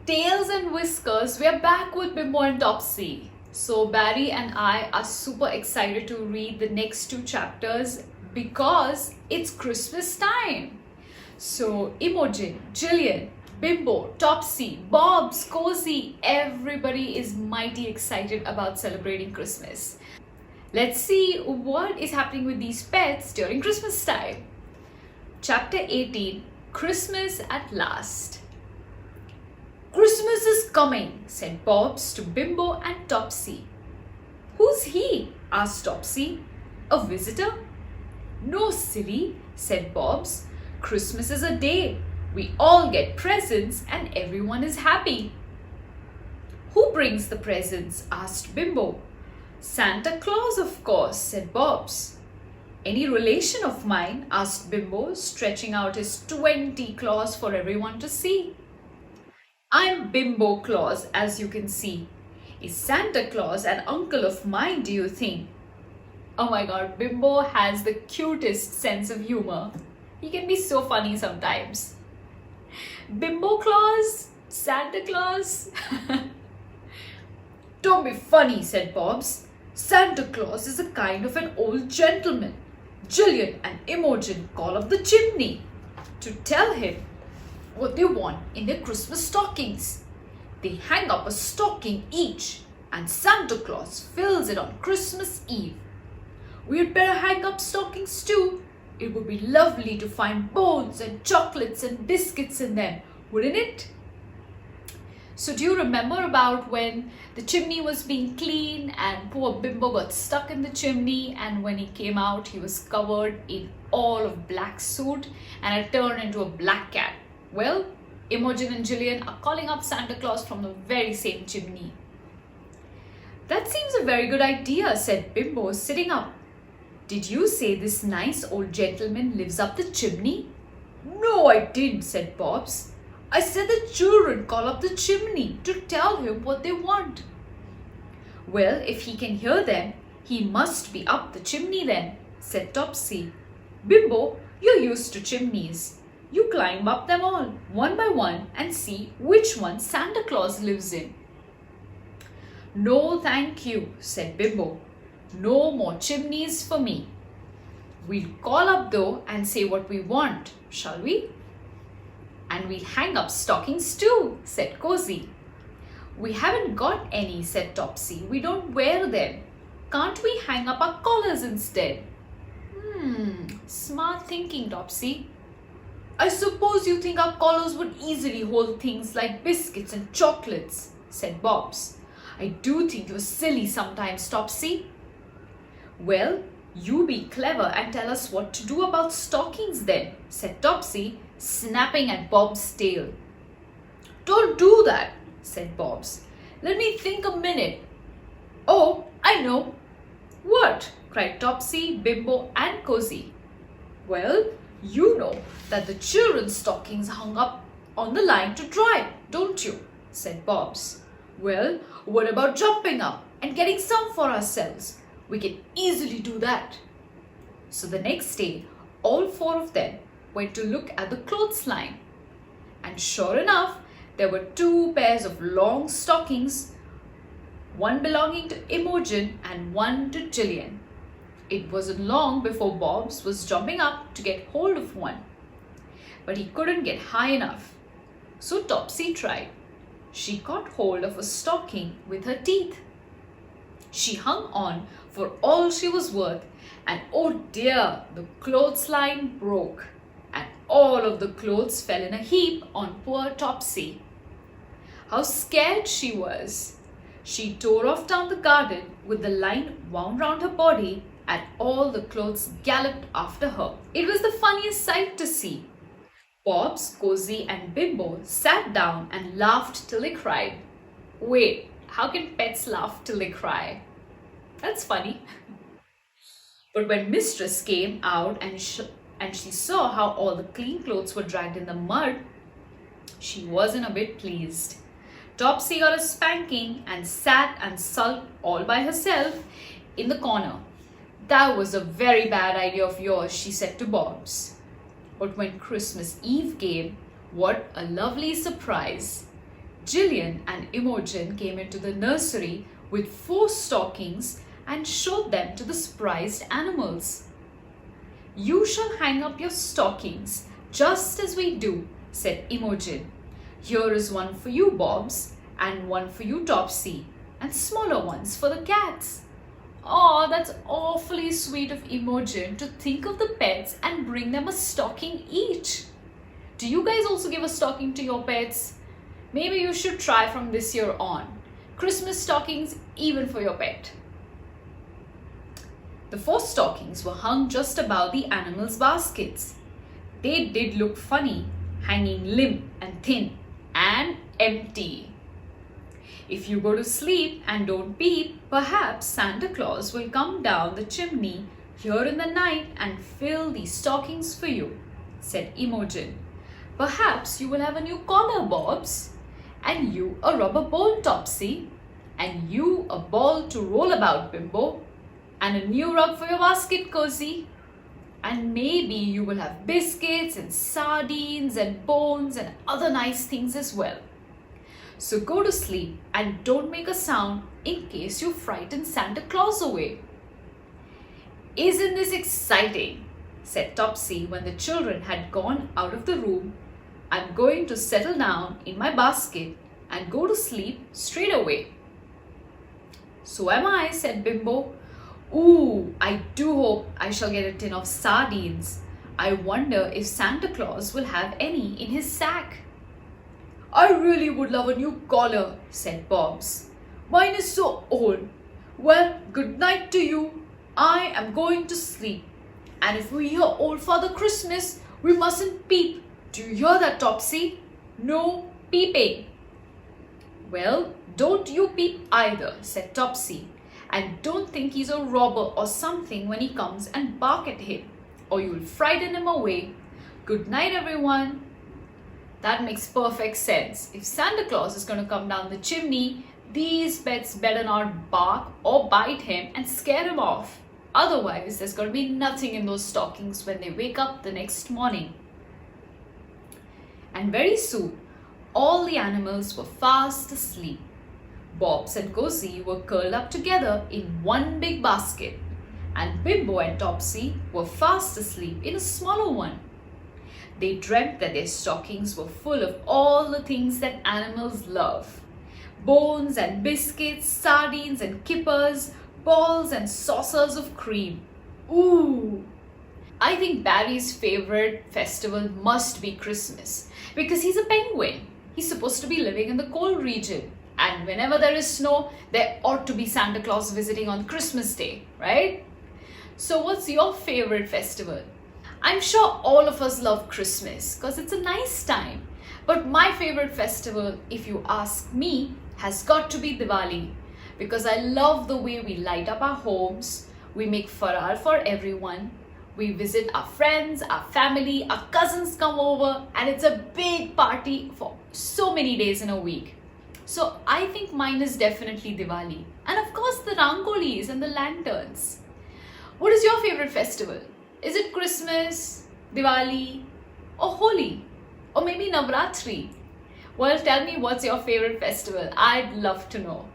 Tails and whiskers, we're back with Bimbo and Topsy. So Barry and I are super excited to read the next two chapters because it's Christmas time. So Imogen, Jillian, Bimbo, Topsy, Bobs, Cozy, everybody is mighty excited about celebrating Christmas. Let's see what is happening with these pets during Christmas time. Chapter 18, Christmas at Last. Christmas is coming, said Bobs to Bimbo and Topsy. Who's he? asked Topsy. A visitor? No, silly, said Bobs. Christmas is a day. We all get presents and everyone is happy. Who brings the presents? asked Bimbo. Santa Claus, of course, said Bobs. Any relation of mine? asked Bimbo, stretching out his 20 claws for everyone to see. I'm Bimbo Claus, as you can see. Is Santa Claus an uncle of mine, do you think? Oh my god, Bimbo has the cutest sense of humor. He can be so funny sometimes. Bimbo Claus? Santa Claus? Don't be funny, said Bobs. Santa Claus is a kind of an old gentleman. Jillian and Imogen call up the chimney to tell him what they want in their Christmas stockings. They hang up a stocking each and Santa Claus fills it on Christmas Eve. We'd better hang up stockings too. It would be lovely to find bones and chocolates and biscuits in them, wouldn't it? So do you remember about when the chimney was being cleaned and poor Bimbo got stuck in the chimney, and when he came out he was covered in all of black soot and had turned into a black cat? Well, Imogen and Jillian are calling up Santa Claus from the very same chimney. That seems a very good idea, said Bimbo, sitting up. Did you say this nice old gentleman lives up the chimney? No, I didn't, said Bobs. I said the children call up the chimney to tell him what they want. Well, if he can hear them, he must be up the chimney then, said Topsy. Bimbo, you're used to chimneys. You climb up them all, one by one, and see which one Santa Claus lives in. No, thank you, said Bimbo. No more chimneys for me. We'll call up though and say what we want, shall we? And we'll hang up stockings too, said Cozy. We haven't got any, said Topsy. We don't wear them. Can't we hang up our collars instead? Smart thinking, Topsy. I suppose you think our collars would easily hold things like biscuits and chocolates, said Bobs. I do think you're silly sometimes, Topsy. Well, you be clever and tell us what to do about stockings then, said Topsy, snapping at Bob's tail. Don't do that, said Bobs. Let me think a minute. Oh, I know. What? Cried Topsy, Bimbo and Cozy. Well, you know that the children's stockings hung up on the line to dry, don't you? Said Bobs. Well, what about jumping up and getting some for ourselves? We can easily do that. So the next day, all four of them went to look at the clothesline. And sure enough, there were two pairs of long stockings, one belonging to Imogen and one to Jillian. It wasn't long before Bobs was jumping up to get hold of one. But he couldn't get high enough. So Topsy tried. She caught hold of a stocking with her teeth. She hung on for all she was worth, and oh dear, the clothesline broke, and all of the clothes fell in a heap on poor Topsy. How scared she was! She tore off down the garden with the line wound round her body, and all the clothes galloped after her. It was the funniest sight to see. Bobs, Cozy and Bimbo sat down and laughed till they cried. Wait, how can pets laugh till they cry? That's funny. But when Mistress came out and she saw how all the clean clothes were dragged in the mud, she wasn't a bit pleased. Topsy got a spanking and sat and sulked all by herself in the corner. That was a very bad idea of yours, she said to Bobs. But when Christmas Eve came, what a lovely surprise. Jillian and Imogen came into the nursery with 4 stockings and showed them to the surprised animals. "You shall hang up your stockings just as we do," said Imogen. "Here is one for you, Bobs, and one for you, Topsy, and smaller ones for the cats." Oh, that's awfully sweet of Imogen to think of the pets and bring them a stocking each. Do you guys also give a stocking to your pets? Maybe you should try from this year on. Christmas stockings even for your pet. The 4 stockings were hung just above the animals' baskets. They did look funny, hanging limp and thin and empty. If you go to sleep and don't peep, perhaps Santa Claus will come down the chimney here in the night and fill these stockings for you, said Imogen. Perhaps you will have a new collar, Bobs, and you a rubber ball, Topsy, and you a ball to roll about, Bimbo, and a new rug for your basket, Cozy. And maybe you will have biscuits and sardines and bones and other nice things as well. So go to sleep and don't make a sound in case you frighten Santa Claus away. Isn't this exciting? Said Topsy when the children had gone out of the room. I'm going to settle down in my basket and go to sleep straight away. So am I, said Bimbo. Ooh, I do hope I shall get a tin of sardines. I wonder if Santa Claus will have any in his sack. I really would love a new collar, said Bobs. Mine is so old. Well, good night to you. I am going to sleep. And if we hear Old Father Christmas, we mustn't peep. Do you hear that, Topsy? No peeping. Well, don't you peep either, said Topsy. And don't think he's a robber or something when he comes and bark at him, or you'll frighten him away. Good night, everyone. That makes perfect sense. If Santa Claus is going to come down the chimney, these pets better not bark or bite him and scare him off. Otherwise, there's going to be nothing in those stockings when they wake up the next morning. And very soon, all the animals were fast asleep. Bobs and Cozy were curled up together in one big basket, and Bimbo and Topsy were fast asleep in a smaller one. They dreamt that their stockings were full of all the things that animals love. Bones and biscuits, sardines and kippers, balls and saucers of cream. Ooh! I think Barry's favorite festival must be Christmas because he's a penguin. He's supposed to be living in the cold region. And whenever there is snow, there ought to be Santa Claus visiting on Christmas Day, right? So what's your favorite festival? I'm sure all of us love Christmas because it's a nice time. But my favorite festival, if you ask me, has got to be Diwali because I love the way we light up our homes, we make farar for everyone, we visit our friends, our family, our cousins come over, and it's a big party for so many days in a week. So I think mine is definitely Diwali. And of course the rangolis and the lanterns. What is your favorite festival? Is it Christmas, Diwali, or Holi? Or maybe Navratri? Well, tell me what's your favorite festival. I'd love to know.